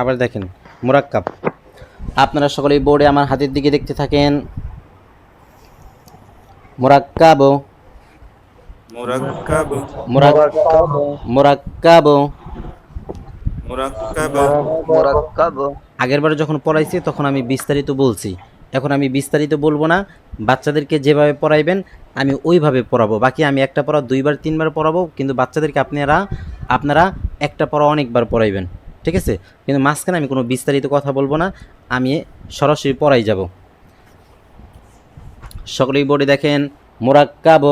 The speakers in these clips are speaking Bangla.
আবার দেখেন মুরাক্কাব। আপনারা সকলেই বোর্ডে আমার হাতের দিকে দেখতে থাকেন। মুরাক্কাব, মুরাক্কাব, মুরাক্কাব, মুরাক্কাব। মুরাক্কাব, মুরাক্কাব। আগেরবার যখন পড়াইছি তখন আমি বিস্তারিত বলছি, এখন আমি বিস্তারিত বলবো না। বাচ্চাদেরকে যেভাবে পড়াইবেন আমি ওইভাবে পড়াবো। বাকি আমি একটা পড়া 2বার 3বার পড়াবো, কিন্তু বাচ্চাদেরকে আপনারা একটা পড়া অনেকবার পড়াইবেন, ঠিক আছে? কিন্তু মাঝখানে আমি কোনো বিস্তারিত কথা বলবো না, আমি সরাসরি পড়াই যাব। সকলেই বোর্ডে দেখেন মুরাক্কাব।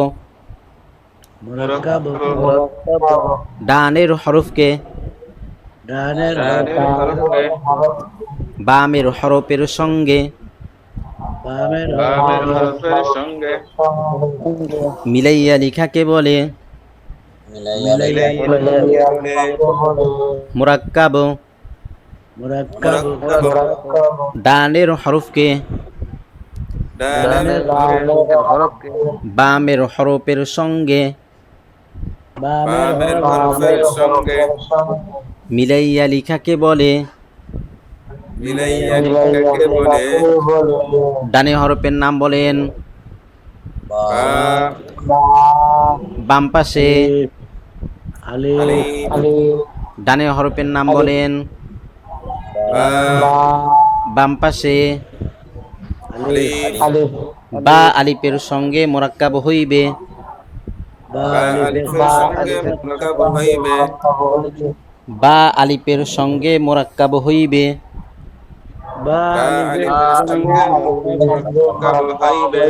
মুরাক্কাব, ডানের হরফকে ডানের ডানের হরফকে বামের হরফের সঙ্গে বামের বামের হরফের সঙ্গে মিলাইয়া লেখাকে বলে মিলাইয়া বলে মুরাক্কাব। মুরাক্কাব। মুরাক্কাব, ডানের হরফকে ডানের হরফকে বামের হরফের সঙ্গে বামের হরফের সঙ্গে মিলাইয়া লেখাকে বলে মিলাইয়া লেখাকে বলে ডানে হরফের নাম বলেন। বা, বাম পাশে আলিফ আলিফ, ডানে হরফের নাম বলেন। বা, বাম পাশে আলিফ, বা আলিফের সঙ্গে মোরাক্কাব হইবে। বা বা আলিফের সঙ্গে মুরাক্কাব হইবে। বা আলিফের সঙ্গে মোরাক্কাব হইবে। বা আলিফের সঙ্গে মুরাক্কাব হইবে।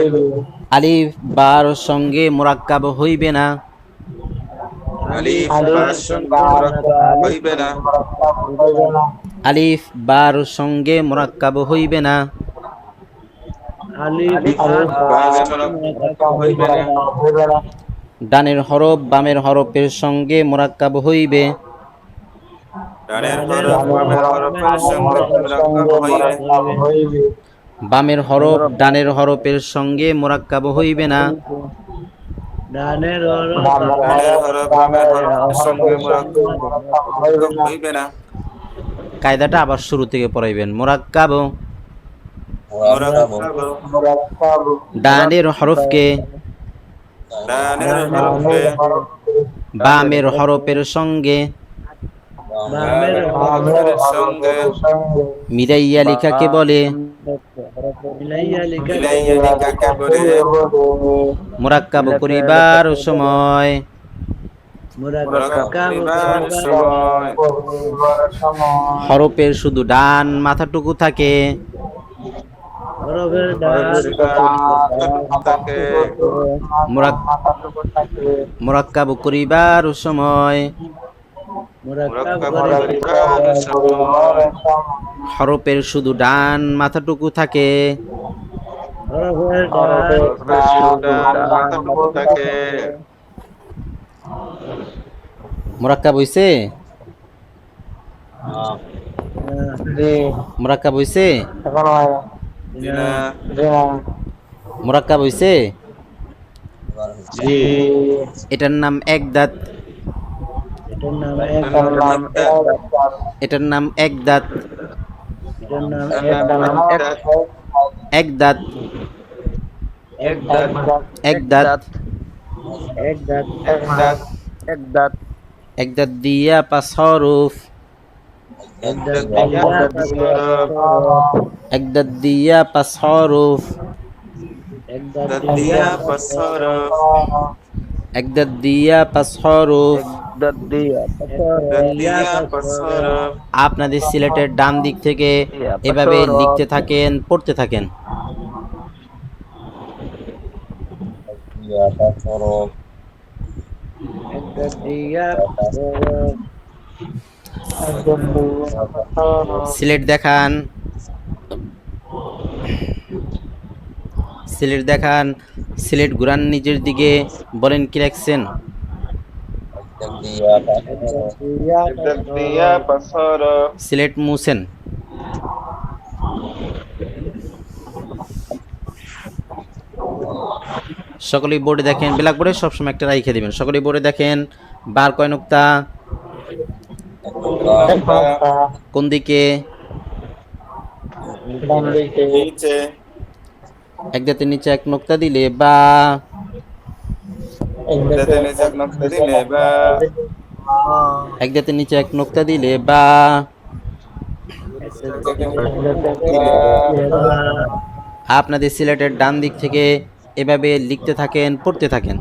আলিফ বার সঙ্গে মোরাক্কাব হইবে না। আলিফ বার সঙ্গে মুরাক্কাব হইবে না। আলিফ বার সঙ্গে মোরাক্কাব হইবে না। আলিফ বার মুরাক্কাব হইবে না। ডানের হরফ বামের হরফের সঙ্গে মোরাক্কাব হইবে। ডানের হরফ বামের হরফের সঙ্গে মুরাক্কাব হইবে। বামের হরফ ডানের হরফের সঙ্গে মোরাক্কাব হইবে না। ডানের ডানের হরফ বামের হরফের সঙ্গে মুরাক্কাব হইবে না। কায়দাটা আবার শুরু থেকে পড়াইবেন। মোরাক্কাব, মুরাক্কাব, ডানের হরফকে ডানের হরফকে বামের হরফের সঙ্গে বামের হরফের সঙ্গে মিলাইয়া লেখাকে বলে। মিলাইয়া মিলাইয়া লেখাকে বলে মোরাক্কাব করিবার সময় মুরাক্কাব করিবার সময় হরফের শুধু ডান মাথাটুকু থাকে। হরফের থাকে। মোরাক্কাব করিবার সময় মুরাক্কাব মুরাক্কাব করিবার সময় হরফের শুধু ডান মাথাটুকু থাকে। হরফের হরফের শুধু মাথাটুকু থাকে। মোরাক্কাব হইছে? মোরাক্কাব হইছে? জিনা মোরাক্কাব হইছে? জি এটার নাম একদাত। এটার নাম এটার নাম একদাত। এটার নাম একদাত, একদাত, একদাত একদাত দিয়া 5 হরফ। একদাত দিয়া 5 হরফ। একদাত দিয়া 5 হরফ। আপনাদের সিলেটের ডান দিক থেকে এভাবে লিখতে থাকেন, পড়তে থাকেন। সিলেট দেখান, সিলেট দেখান, সিলেট ঘুরান নিজের দিকে, বলেন কি লিখছেন? সিলেট মুছেন। সকলেই বোর্ডে দেখেন, ব্ল্যাকবোর্ডে সবসময় একটা রাইখে দিবেন। সকলেই বোর্ডে দেখেন, বার কয় নুক্তা? এক নক্তা কোন দিকে? ডান দিকে নিচে, এক দাঁতের নিচে এক নোক্তা দিলে বা, এক যাতে দাঁতের নিচে নকশা দিলে বা, এক দাঁতের নিচে এক নোক্তা দিলে বা, যাতে এক দাঁতের দিলে আপনাদের সিলেটের ডান দিক থেকে এভাবে লিখতে থাকেন, পড়তে থাকেন।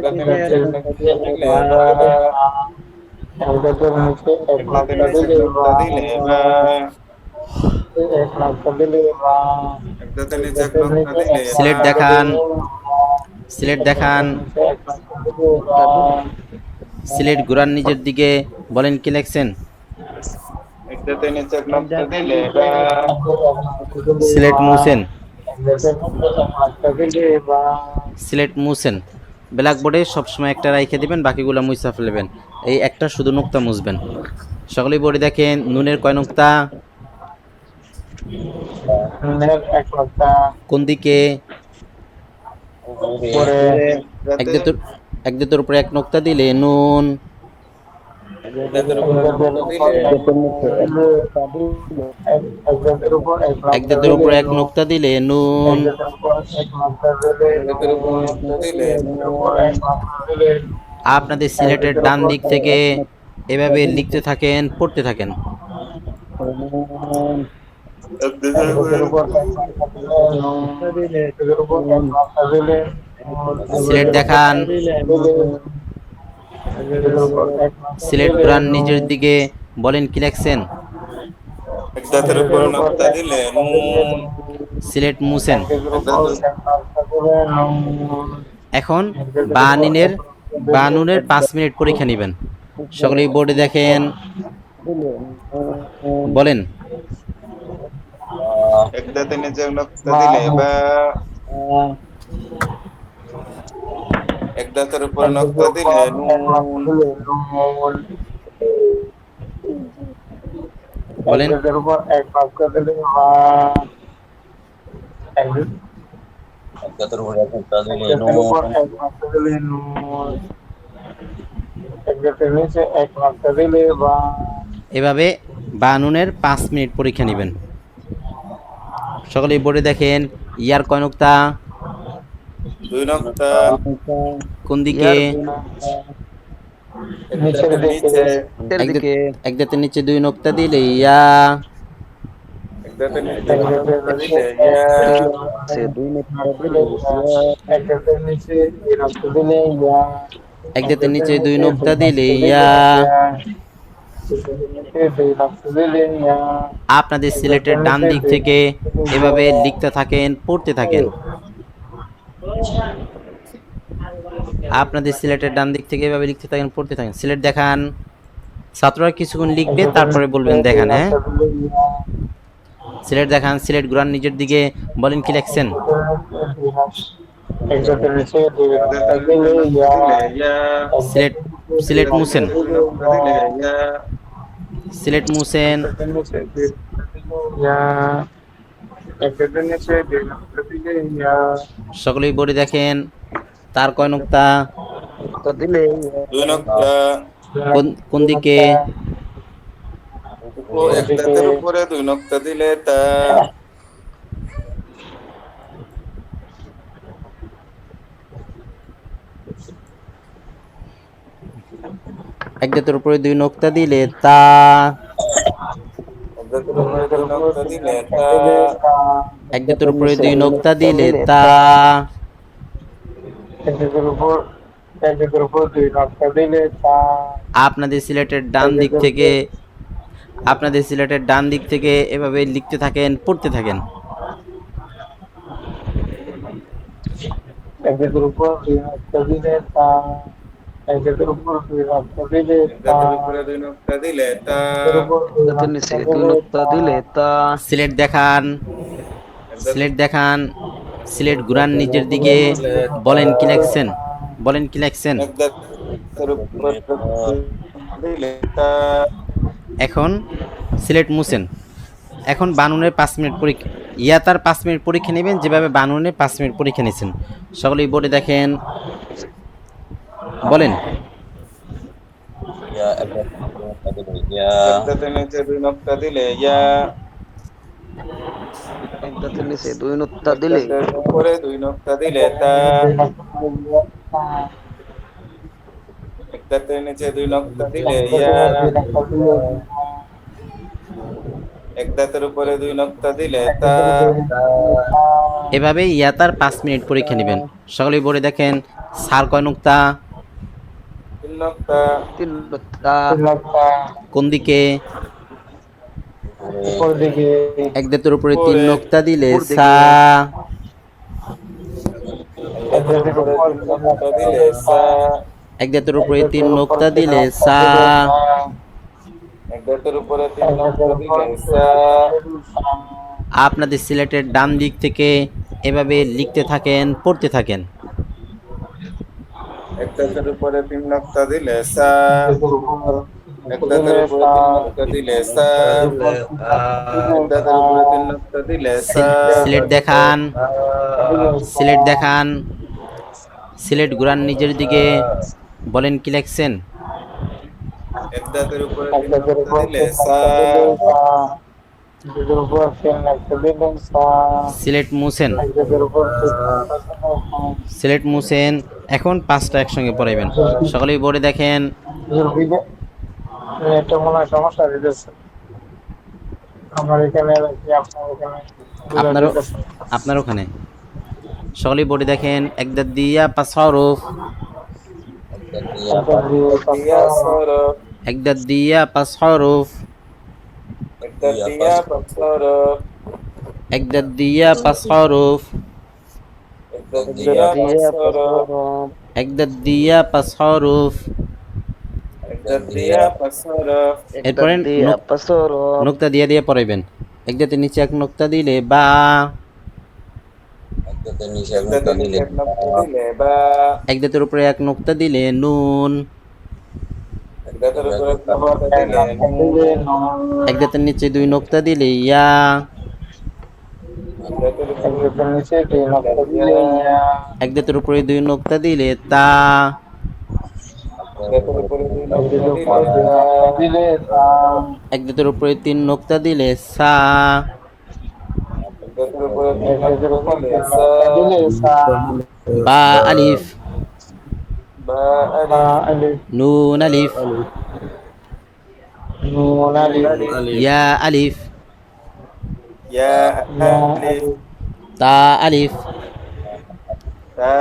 যাতে নিচে নকশা দিলে বা, এক দাঁতের নিচে এক যাতে নক্তা নিচে দিলে নকশা দিলে বা, এক নক্তা দিলে বা যাতে এক নিচে দাঁতের নকশা নিচে দিলে এক সিলেট নক্তা দেখান, দিলে সিলেট এক দেখান, দাঁতের নিচে এক নক্তা দিলে বা সিলেট ঘুরান নিজের দিকে, বলেন কি লেখছেন? যাতে নিচে নকশা দিলে বা, সিলেট মুছেন, এক দাঁতের নিচে এক নক্তা দিলে বা সিলেট মুছেন। ব্ল্যাকবোর্ডে সবসময় একটা রাইখে দিবেন, বাকিগুলো মুছা ফেলবেন। এই একটা শুধু নোক্তা মুছবেন। সকলেই বোর্ডে দেখেন, নুনের কয় নোক্তা? নুনের এক নক্তা কোন দিকে? উপরে এক যাতে দাঁতের এক দাঁতের উপরে এক নোক্তা দিলে নুন, যাতে এক উপরে দাঁতের নকশা উপর দিলে এক নক্তা দিলে এক দাঁতের উপর এক এক নক্তা দাঁতের দিলে উপরে এক নোক্তা দিলে নুন। এক দাঁতের উপর এক নক্তা দিলে যাতে উপরে নকশা দিলে উপর এক নক্তা দিলে আপনাদের এক সিলেটের দাঁতের ডান উপর দিক থেকে এভাবে লিখতে থাকেন, পড়তে থাকেন। এক দাঁতের উপর এক নক্তা দিলে এক দাঁতের উপর এক নক্তা দিলে এক সিলেট দাঁতের উপর দেখান, এক নক্তা দিলে এক দাঁতের উপর এক নক্তা সিলেট দিলে ঘুরান নিজের দিকে, বলেন কি লেখছেন? এক দাঁতের উপরে নকশা দিলে নুন, সিলেট মুছেন। এক দাঁতের এক উপর দাঁতের এক নক্তা দিলে এখন বানিনের বানুনের 5 মিনিট পরীক্ষা নেবেন। সকলেই বোর্ডে দেখেন, বলেন। এক দাঁতের নিচে নকশা দিলে বা, এক দাঁতের উপরে নকশা দিলে নুন, এক বলেন। দাঁতের উপর এক নক্তা দিলে এক দাঁতের উপর এক নক্তা দিলে নুন এক দাঁতের নিচে এক নক্তা দিলে বা এভাবে বানুনের 5 মিনিট পরীক্ষা নেবেন। সকলেই বোর্ডে দেখেন, ইয়ার কয় নোক্তা? দুই নকশা, কোন দিকে? এক নিচের দাঁতের দিকে নিচে, এক দাঁতের নিচে 2 নোক্তা দিলে ইয়া, এক দাঁতের নিচে এক দুই দাঁতের নকশা নিচে দিলে ইয়া, এক দাঁতের নিচে দুই নক্তা দিলে ইয়া এক এক দাঁতের নিচে দাঁতের 2 নিচে নোক্তা দুই দিলে নক্তা দিলে ইয়া। ইয়া দুই নক্তা দিলে ইয়া আপনাদের এক সিলেটের দাঁতের ডান নিচে দিক দুই থেকে নক্তা দিলে এভাবে ইয়া লিখতে থাকেন, পড়তে থাকেন। আপনাদের সিলেটের ডান দিক থেকে এভাবে লিখতে থাকেন, পড়তে থাকেন। সিলেট দেখান। ছাত্ররা কিছুক্ষণ এক লিখবে, দাঁতের তারপরে নিচে বলবেন দুই দেখান। হ্যাঁ, নক্তা দিলে ইয়া সিলেট দেখান, সিলেট ঘুরান নিজের দিকে, বলেন কি লেখছেন? এক দাঁতের নিচে দুই এক নক্তা দাঁতের নিচে দিলে নকশা ইয়া দিলে ইয়া, এক সিলেট দাঁতের নিচে দুই সিলেট এক মুছেন, দাঁতের দুই নকশা দিলে ইয়া, সিলেট মুছেন। সকলেই বোর্ডে দেখেন, তার কয় নোক্তা? দুই নকশা, কোন কোন দিকে? এক দাঁতের উপরে দুই নকশা দিলে তা, এক দাঁতের উপরে 2 নোক্তা দিলে তা, এক দাঁতের উপরে দুই নকশা দিলে তা, এক দাঁতের উপরে 2 নোক্তা দিলে তা। আপনাদের সিলেটের ডান দিক থেকে আপনাদের সিলেটের ডান দিক থেকে এভাবে লিখতে থাকেন, পড়তে থাকেন। এক দাঁতের উপর দুই নক্তা দিলে তা এক দাঁতের উপর দুই নক্তা দিলে এক তা দাঁতের উপরে দুই নকশা দিলে তা, দাঁতের উপর দুই নক্তা দিলে তা সিলেট দেখান, এক সিলেট দেখান, সিলেট ঘুরান এক নিজের দাঁতের দিকে, উপর দুই নক্তা বলেন কি দিলে লেখছেন? তা বলেন কি লেখছেন? এক দাঁতের উপরে দিলে তা, এখন সিলেট মুছেন। এখন বানুনের 5 মিনিট পরীক্ষা, তার 5 মিনিট পরীক্ষা নেবেন, যেভাবে বানুনের 5 মিনিট পরীক্ষা নিয়েছেন। সকলেই বোর্ডে দেখেন, বলেন। ইয়া একদাতে ইয়া একদাতের নিচে দুই নক্তা দিলে ইয়া, একদাতের নিচে দুই নুক্তা দিলে একদাতের উপরে দুই নক্তা দিলে তা, একদাতের নিচে দুই নক্তা দিলে ইয়া, একদাতের উপরে দুই নক্তা দিলে তা, এভাবে ইয়াতার 5 মিনিট পরীক্ষা নেবেন। সকলেই বলে দেখেন সার কয় নুক্তা, তিন নক্তা, তিন নুক্তা, কোন দিকে, উপর দিকে, একদাতের উপরে 3 নুক্তা দিলে উপর দিকে, সা, একদাতের উপরে তিন নক্তা দিলে সা, একদাতের উপরে 3 নুক্তা দিলে সা, একদাতের উপরে তিন নক্তা দিলে সা, আপনাদের সিলেটের ডান দিক থেকে এভাবে লিখতে থাকেন, পড়তে থাকেন। একদাতের উপরে তিন নক্তা দিলে সা, একদাতের উপরে তিন নক্তা দিলে সা, একদাতের উপরে তিন নক্তা দিলে সা, সিলেট দেখান, সিলেট দেখান, সিলেট ঘুরান নিজের দিকে, বলেন কি লিখছেন। একদাতের উপরে তিন নক্তা দিলে সা, সিলেট মুছেন, সিলেট মুছেন। এখন 5টা একসঙ্গে পড়াইবেন। সকলেই বোর্ডে দেখেন। এটা মনে হয় সমস্যা দিতেছে আমার এখানে, আপনার এখানে, আপনার ওখানে সকলেই বোর্ডে দেখেন। একদাত দিয়া 5 হরফ, একদাত দিয়া 5 হরফ, একদাত দিয়া 5 হরফ, একদাত দিয়া 5 হরফ। এরপরে নুক্তা দিয়ে দিয়ে পড়াইবেন। একদাতের নিচে এক নুক্তা দিলে বা, একদাতের নিচে একদাতে দিলে বা, একদাতের উপরে এক নুক্তা দিলে নুন, একদাতের উপরে তিন নক্তা দিলে নুন, একদাতের নিচে 2 নুক্তা দিলে ইয়া, একদাতের নিচে দুই নক্তা দিলে ইয়া, একদাতের উপরে 2 নুক্তা দিলে তা, একদাতের উপরে দুই নক্তা দিলে তা, একদাতের উপরে 3 নুক্তা দিলে সা, একদাতের উপরে তিন নক্তা দিলে সা, বা আলিফ, বা আলিফ, নুন আলিফ, নুন আলিফ, ইয়া আলিফ, ইয়া আলিফ, তা আলিফ, তা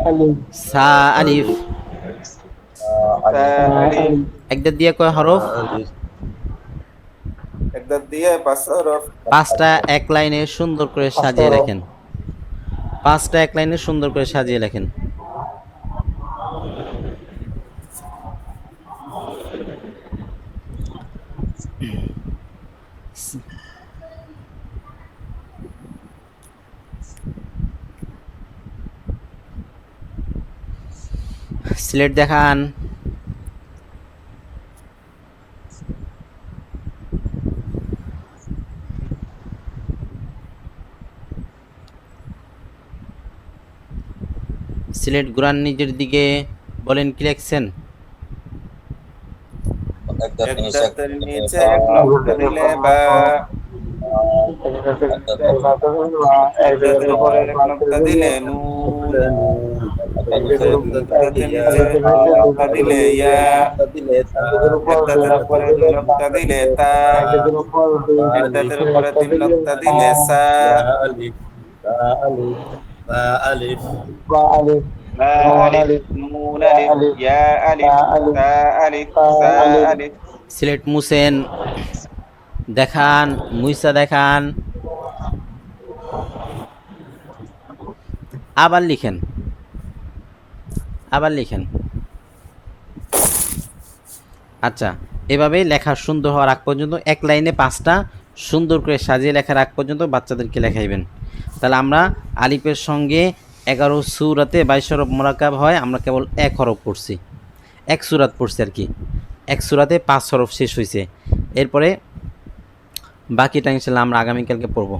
আলিফ, সা আলিফ। তা আলিফ। একদাত দিয়ে কয় হরফ? একদাত দিয়ে 5 হরফ। 5টা এক লাইনে সুন্দর করে সাজিয়ে লেখেন। 5টা এক লাইনে সুন্দর করে সাজিয়ে লেখেন। সিলেট দেখান। সিলেট ঘুরান নিজের দিকে, বলেন কি লিখছেন। একদাতের নিচে এক নক্তা দিলে বা, একদাতের উপরে এক নক্তা দিলে নুন, একদাতের নিচে দুই নক্তা দিলে ইয়া, একদাতের উপরে দুই নক্তা দিলে তা, একদাতের উপরে তিন নক্তা দিলে সা, বা আলিফ, নুন আলিফ, ইয়া আলিফ, তা আলিফ, সা আলিফ। সিলেট মুছেন, দেখান, মুইসা দেখান, আবার লিখেন, আবার লিখেন। আচ্ছা, এভাবেই লেখা সুন্দর হওয়ার আগ পর্যন্ত এক লাইনে 5টা সুন্দর করে সাজিয়ে লেখার আগ পর্যন্ত বাচ্চাদেরকে লেখাইবেন। তাহলে আমরা আলিফের সঙ্গে 11 সূরাতে 22 হরফ মোরাক্কাব হয়, আমরা কেবল 1 হরফ পড়ছি, 1 সূরাত পড়ছি আর কি। 1 সূরাতে 5 হরফ শেষ হয়েছে। এরপরে বাকিটা ইনশাআল্লাহ আমরা আগামীকালকে পড়ব।